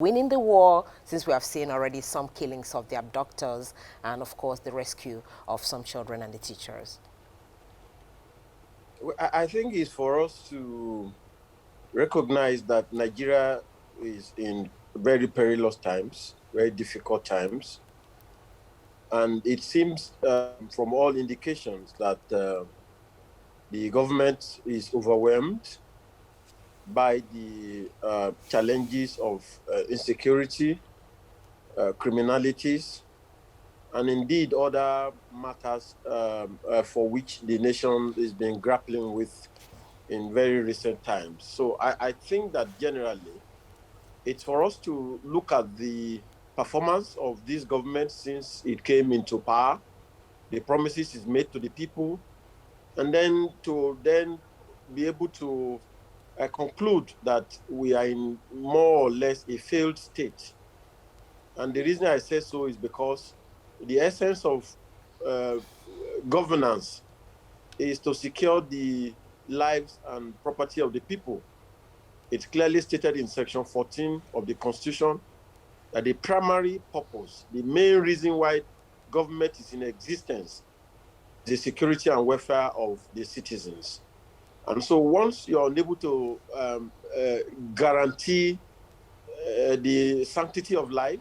winning the war, since we have seen already some killings of the abductors and, of course, the rescue of some children and the teachers? I think it's for us to recognize that Nigeria is in very perilous times, very difficult times. And it seems from all indications that the government is overwhelmed by the challenges of insecurity, criminalities, and indeed other matters for which the nation has been grappling with in very recent times. So I think that generally it's for us to look at the performance of this government since it came into power, the promises it's made to the people, and then to then be able to conclude that we are in more or less a failed state. And the reason I say so is because the essence of uh, governance is to secure the lives and property of the people. It's clearly stated in Section 14 of the Constitution that the primary purpose, the main reason why government is in existence, is the security and welfare of the citizens. And so once you're unable to guarantee the sanctity of life,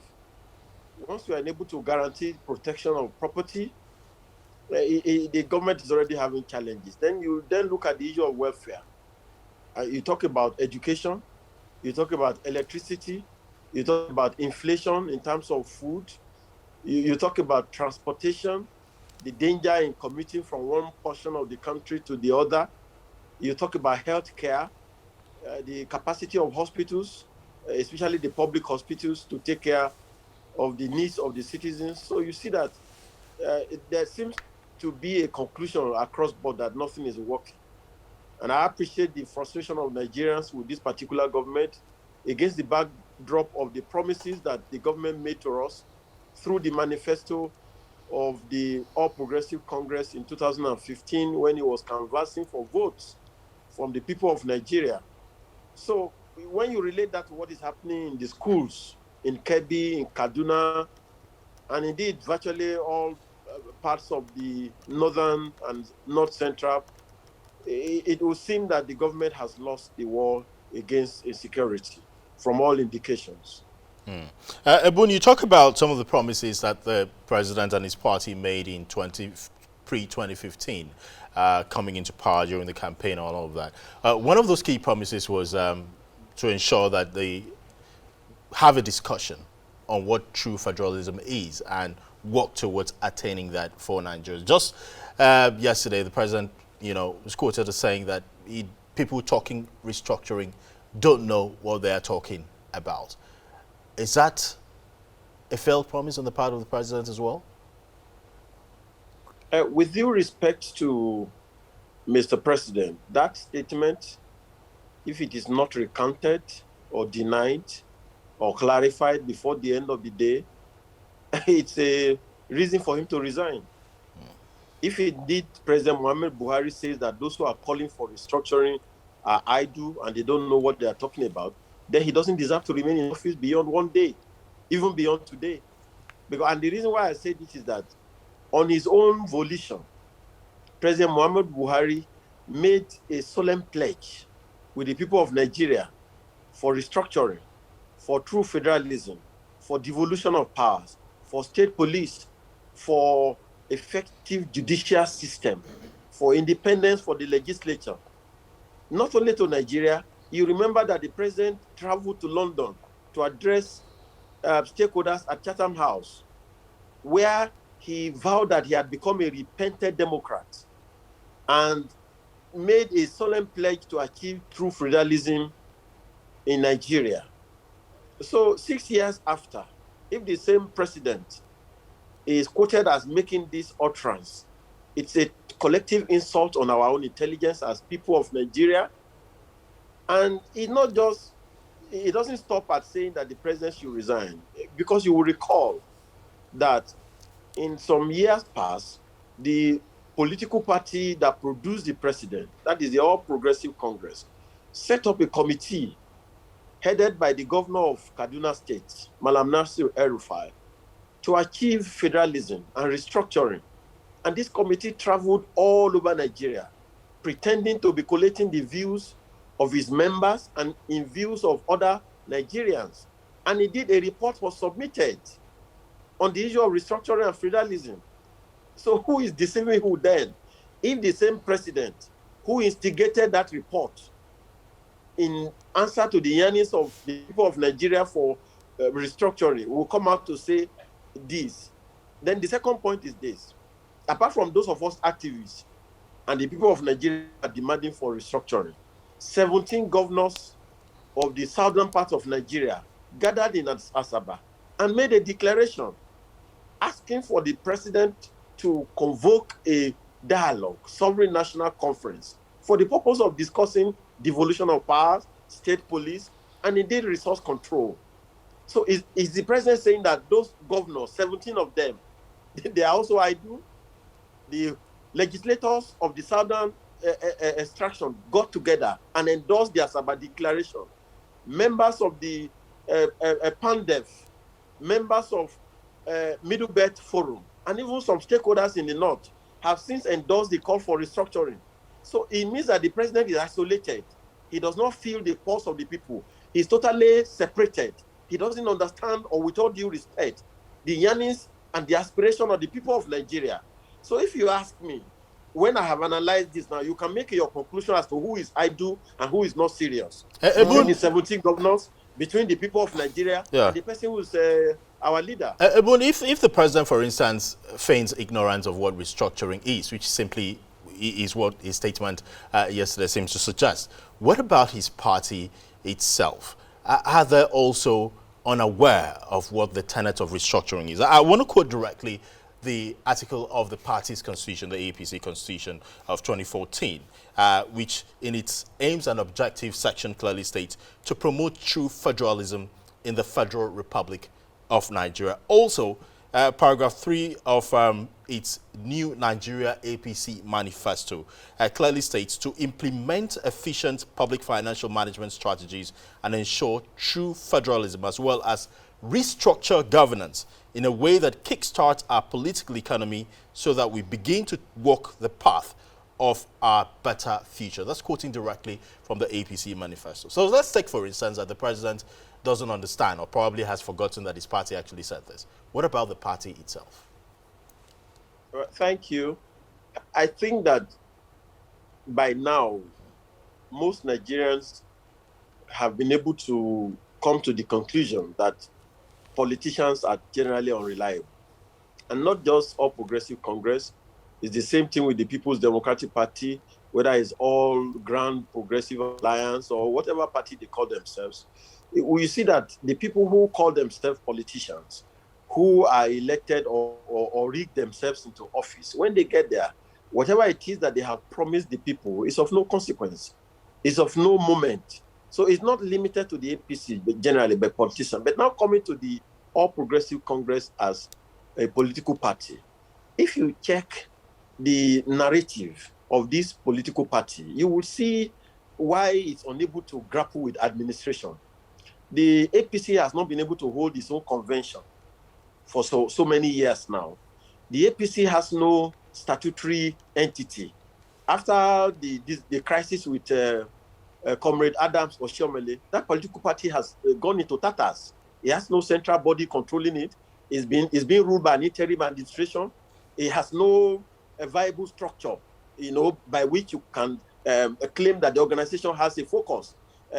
once you are unable to guarantee protection of property, the government is already having challenges. Then you then look at the issue of welfare. You talk about education, you talk about electricity, you talk about inflation in terms of food, you talk about transportation, the danger in commuting from one portion of the country to the other. You talk about healthcare, the capacity of hospitals, especially the public hospitals, to take care of the needs of the citizens. So you see that there seems to be a conclusion across board that nothing is working. And I appreciate the frustration of Nigerians with this particular government against the backdrop of the promises that the government made to us through the manifesto of the All Progressive Congress in 2015 when it was canvassing for votes from the people of Nigeria. So when you relate that to what is happening in the schools in Kebbi, in Kaduna, and indeed virtually all parts of the northern and north central, it will seem that the government has lost the war against insecurity from all indications. Ebun, you talk about some of the promises that the president and his party made in pre-2015, coming into power during the campaign and all of that. One of those key promises was to ensure that they have a discussion on what true federalism is and work towards attaining that for Nigeria. Just yesterday, the president, was quoted as saying that people talking restructuring don't know what they are talking about. Is that a failed promise on the part of the president as well? With due respect to Mr. President, that statement, if it is not recanted or denied or clarified before the end of the day, it's a reason for him to resign. If indeed President Muhammad Buhari says that those who are calling for restructuring are idle and they don't know what they are talking about, then he doesn't deserve to remain in office beyond one day, even beyond today. And the reason why I say this is that on his own volition, President Muhammad Buhari made a solemn pledge with the people of Nigeria for restructuring, for true federalism, for devolution of powers, for state police, for effective judicial system, for independence for the legislature. Not only to Nigeria, you remember that the president traveled to London to address stakeholders at Chatham House, where he vowed that he had become a repentant Democrat and made a solemn pledge to achieve true federalism in Nigeria. So 6 years after, if the same president is quoted as making this utterance, it's a collective insult on our own intelligence as people of Nigeria. And it doesn't stop at saying that the president should resign, because you will recall that in some years past, the political party that produced the president, that is the All Progressive Congress, set up a committee headed by the governor of Kaduna State, Malam Nasir El-Rufai, to achieve federalism and restructuring. And this committee traveled all over Nigeria, pretending to be collating the views of his members and in views of other Nigerians. And indeed, a report was submitted on the issue of restructuring and federalism. So who is deceiving who then? If the same president who instigated that report in answer to the yearnings of the people of Nigeria for restructuring will come out to say this, then the second point is this. Apart from those of us activists and the people of Nigeria are demanding for restructuring, 17 governors of the southern part of Nigeria gathered in Asaba and made a declaration asking for the president to convoke a dialogue, sovereign national conference, for the purpose of discussing devolution of powers, state police, and indeed resource control. So is the president saying that those governors, 17 of them, they are also idle? The legislators of the southern extraction got together and endorsed the Asaba Declaration. Members of the PANDEF, members of Middle Belt Forum, and even some stakeholders in the north have since endorsed the call for restructuring. So it means that the president is isolated. He does not feel the pulse of the people. He's totally separated. He doesn't understand, or with all due respect, the yearnings and the aspiration of the people of Nigeria. So if you ask me, when I have analyzed this now, you can make your conclusion as to who is idle and who is not serious. Between the 17 governors, between the people of Nigeria, and the person who is our leader. Ebun, if the president, for instance, feigns ignorance of what restructuring is, which simply is what his statement yesterday seems to suggest, what about his party itself? Are they also unaware of what the tenet of restructuring is? I want to quote directly the article of the party's constitution, the APC constitution of 2014, which in its aims and objectives section clearly states to promote true federalism in the Federal Republic of Nigeria. Also, paragraph 3 of its new Nigeria APC manifesto clearly states to implement efficient public financial management strategies and ensure true federalism, as well as restructure governance in a way that kickstarts our political economy so that we begin to walk the path of our better future. That's quoting directly from the APC manifesto. So let's take, for instance, that the president doesn't understand or probably has forgotten that his party actually said this. What about the party itself? Thank you. I think that by now, most Nigerians have been able to come to the conclusion that politicians are generally unreliable. And not just All Progressive Congress. It's the same thing with the People's Democratic Party, whether it's All Grand Progressive Alliance or whatever party they call themselves. We see that the people who call themselves politicians, who are elected or rig themselves into office, when they get there, whatever it is that they have promised the people is of no consequence. It's of no moment. So it's not limited to the APC, but generally by politicians. But now coming to the All Progressive Congress as a political party, if you check the narrative of this political party, you will see why it's unable to grapple with administration. The APC has not been able to hold its own convention for so many years now. The APC has no statutory entity. After the crisis with Comrade Adams Oshiomhole, that political party has gone into tatters. It has no central body controlling it. It's being ruled by an interim administration. It has no viable structure, by which you can claim that the organization has a focus.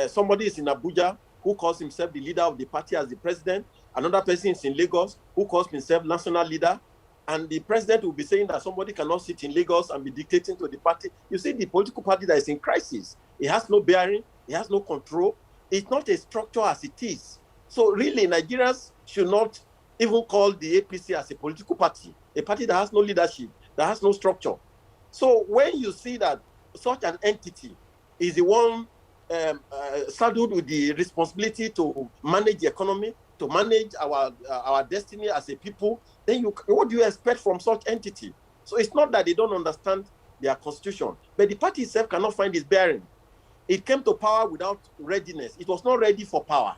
Somebody is in Abuja who calls himself the leader of the party as the president. Another person is in Lagos who calls himself national leader. And the president will be saying that somebody cannot sit in Lagos and be dictating to the party. You see, the political party that is in crisis, it has no bearing, it has no control. It's not a structure as it is. So really, Nigerians should not even call the APC as a political party, a party that has no leadership, that has no structure. So when you see that such an entity is the one saddled with the responsibility to manage the economy, to manage our destiny as a people, then what do you expect from such entity? So it's not that they don't understand their constitution, but the party itself cannot find its bearing. It came to power without readiness. It was not ready for power.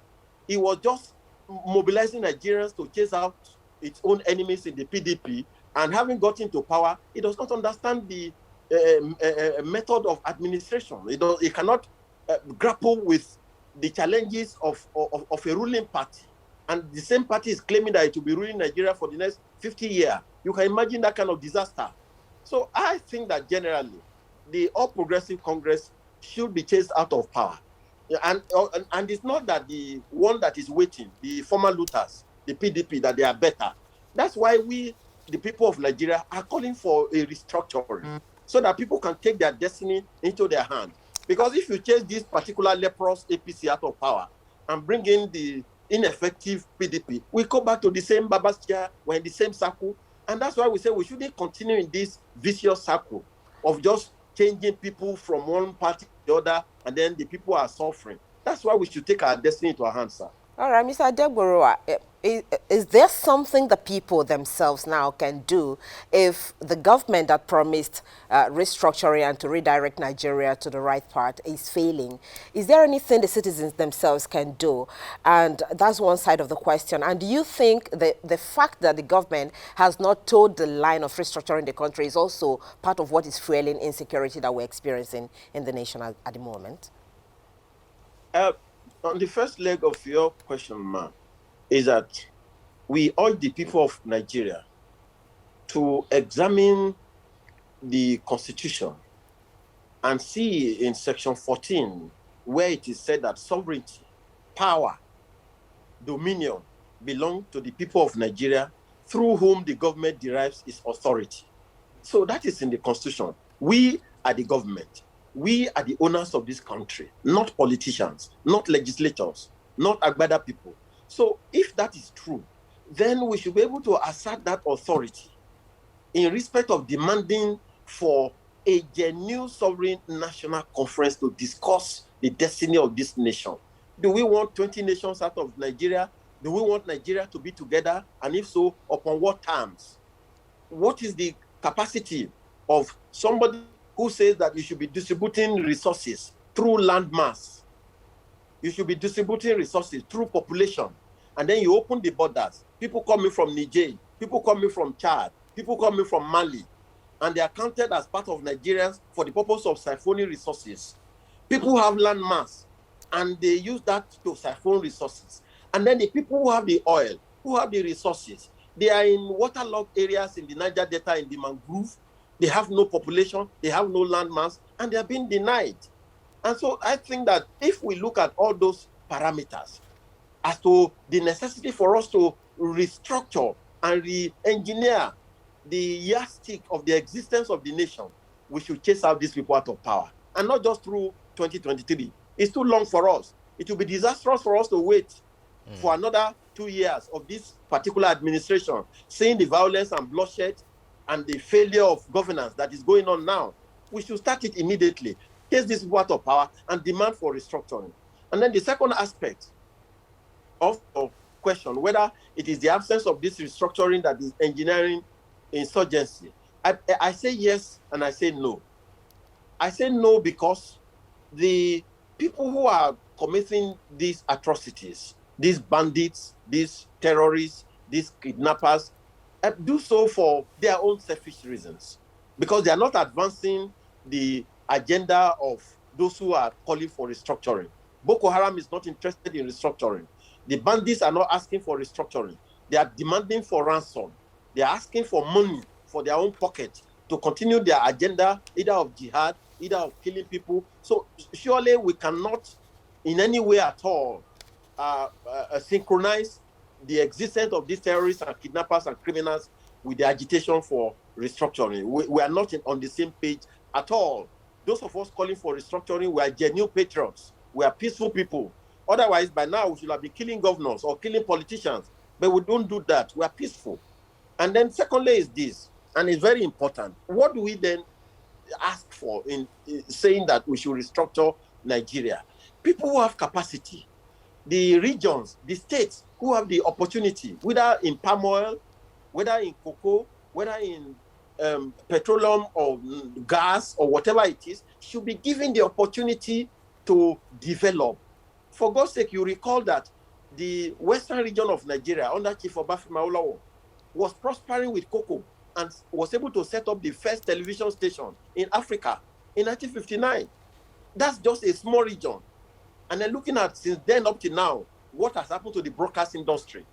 It was just mobilizing Nigerians to chase out its own enemies in the PDP. And having got into power, it does not understand the method of administration. It cannot grapple with the challenges of a ruling party. And the same party is claiming that it will be ruling Nigeria for the next 50 years. You can imagine that kind of disaster. So I think that generally, the All Progressive Congress should be chased out of power. And it's not that the one that is waiting, the former looters, the PDP, that they are better. That's why we, the people of Nigeria, are calling for a restructuring so that people can take their destiny into their hands. Because if you chase this particular leprous APC out of power and bring in the ineffective PDP, we go back to the same Baba's chair, we're in the same circle. And that's why we say we shouldn't continue in this vicious circle of just changing people from one party to the other, and then the people are suffering. That's why we should take our destiny into our hands, sir. All right, Mr. Adegboruwa, is there something the people themselves now can do if the government that promised restructuring and to redirect Nigeria to the right path is failing? Is there anything the citizens themselves can do? And that's one side of the question. And do you think the fact that the government has not toed the line of restructuring the country is also part of what is fueling insecurity that we're experiencing in the nation at the moment? On the first leg of your question, ma'am, is that we urge the people of Nigeria to examine the Constitution and see in Section 14 where it is said that sovereignty, power, dominion belong to the people of Nigeria through whom the government derives its authority. So that is in the Constitution. We are the government. We are the owners of this country, not politicians, not legislators, not Agbada people. So if that is true, then we should be able to assert that authority in respect of demanding for a genuine sovereign national conference to discuss the destiny of this nation. Do we want 20 nations out of Nigeria? Do we want Nigeria to be together? And if so, upon what terms? What is the capacity of somebody who says that you should be distributing resources through land mass? You should be distributing resources through population. And then you open the borders. People coming from Niger, people coming from Chad, people coming from Mali, and they are counted as part of Nigerians for the purpose of siphoning resources. People have land mass, and they use that to siphon resources. And then the people who have the oil, who have the resources, they are in waterlogged areas in the Niger Delta, in the mangrove. They have no population, they have no land mass, and they are being denied. And so I think that if we look at all those parameters as to the necessity for us to restructure and re-engineer the yardstick of the existence of the nation, we should chase out these people out of power. And not just through 2023. It's too long for us. It will be disastrous for us to wait for another 2 years of this particular administration, seeing the violence and bloodshed and the failure of governance that is going on now. We should start it immediately, chase this people out of power, and demand for restructuring. And then the second aspect of the question, whether it is the absence of this restructuring that is engineering insurgency, I say yes and I say no. I say no because the people who are committing these atrocities, these bandits, these terrorists, these kidnappers, do so for their own selfish reasons, because they are not advancing the agenda of those who are calling for restructuring. Boko Haram is not interested in restructuring. The bandits are not asking for restructuring. They are demanding for ransom. They are asking for money for their own pocket to continue their agenda, either of jihad, either of killing people. So surely we cannot in any way at all synchronize the existence of these terrorists and kidnappers and criminals with the agitation for restructuring. We are not on the same page at all. Those of us calling for restructuring, we are genuine patriots. We are peaceful people. Otherwise, by now, we should have been killing governors or killing politicians. But we don't do that. We are peaceful. And then secondly is this, and it's very important. What do we then ask for in saying that we should restructure Nigeria? People who have capacity, the regions, the states who have the opportunity, whether in palm oil, whether in cocoa, whether in petroleum or gas or whatever it is, should be given the opportunity to develop. For God's sake, you recall that the western region of Nigeria under Chief Obafemi Awolowo was prospering with cocoa and was able to set up the first television station in Africa in 1959. That's just a small region. And then looking at since then up to now, what has happened to the broadcast industry,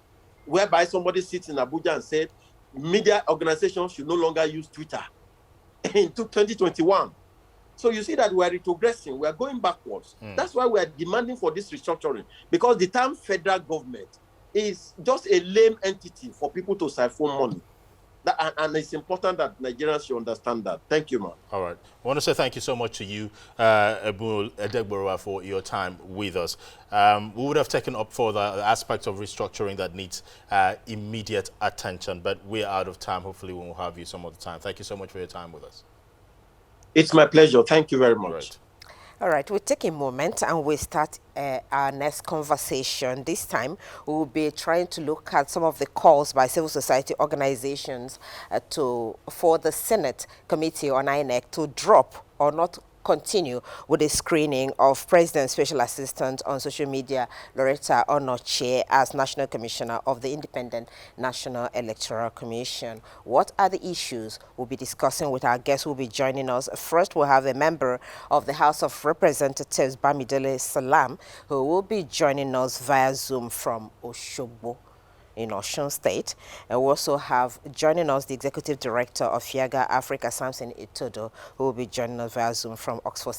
whereby somebody sits in Abuja and said media organizations should no longer use Twitter in 2021. So you see that we are retrogressing, we are going backwards. That's why we are demanding for this restructuring, because the term federal government is just a lame entity for people to siphon money. And it's important that Nigerians should understand that. Thank you, man. All right. I want to say thank you so much to you, Ebun Adegboruwa, for your time with us. We would have taken up further aspects of restructuring that needs immediate attention, but we're out of time. Hopefully we'll have you some other time. Thank you so much for your time with us. It's my pleasure. Thank you very much. All right. All right, we'll take a moment and we'll start our next conversation. This time, we'll be trying to look at some of the calls by civil society organizations for the Senate Committee on INEC to drop or not continue with the screening of President's Special Assistant on Social Media, Loretta Onochie, as National Commissioner of the Independent National Electoral Commission. What are the issues we'll be discussing with our guests who will be joining us? First, we'll have a member of the House of Representatives, Bamidele Salam, who will be joining us via Zoom from Oshogbo in Osun State. And we also have joining us the Executive Director of FIAGA Africa, Samson Itodo, who will be joining us via Zoom from Oxford